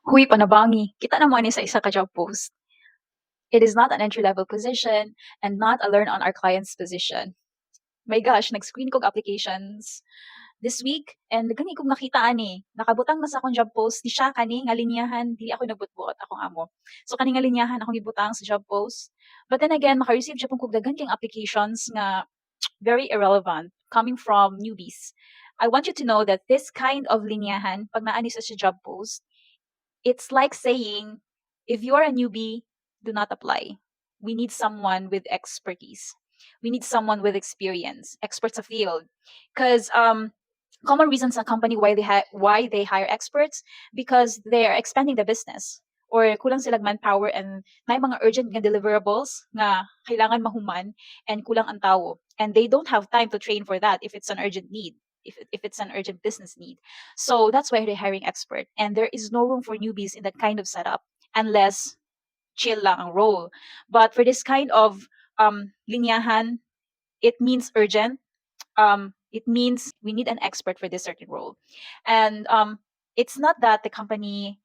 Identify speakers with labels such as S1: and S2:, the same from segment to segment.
S1: Huy, panabangi. Kita naman ni sa isa ka job post. It is not an entry-level position and not a learn on our client's position. My gosh, nag-screen kog applications this week and gani kog nakita ani. Nakabutang na sa akong job post di siya kani nga linyahan, dili ako nabutbuot akong amo. So kani nga linyahan akong gibutang sa job post. But then again, maka-receive siya pong kog daghan kayong applications nga very irrelevant coming from newbies. I want you to know that this kind of linyahan, pag naani sa siya job post, it's like saying, if you are a newbie, do not apply. We need someone with expertise. We need someone with experience, experts of field. Because common reasons a company why they hire experts because they are expanding the business or kulang silang manpower and may mga urgent nga deliverables nga kailangan mahuman and kulang ang tao and they don't have time to train for that if it's an urgent need, if it's an urgent business need. So that's why they're hiring expert. And there is no room for newbies in that kind of setup unless chill lang ang role. But for this kind of linyahan, it means urgent. It means we need an expert for this certain role. And it's not that the company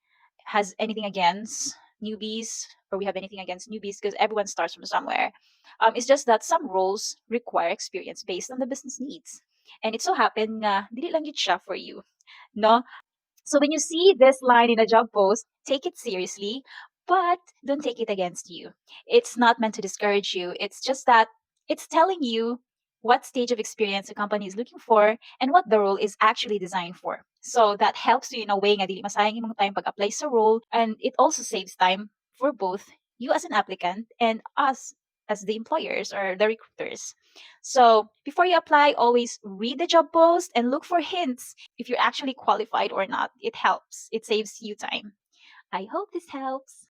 S1: has anything against newbies or we have anything against newbies because everyone starts from somewhere. It's just that some roles require experience based on the business needs. And it so happened nga dili lang yun siya for you. No? So when you see this line in a job post, take it seriously, but don't take it against you. It's not meant to discourage you. It's just that it's telling you what stage of experience a company is looking for and what the role is actually designed for. So that helps you in a way nga dili masayang imong time pag-apply sa role and it also saves time for both you as an applicant and us as the employers or the recruiters. So before you apply, always read the job post and look for hints if you're actually qualified or not. It helps. It saves you time. I hope this helps.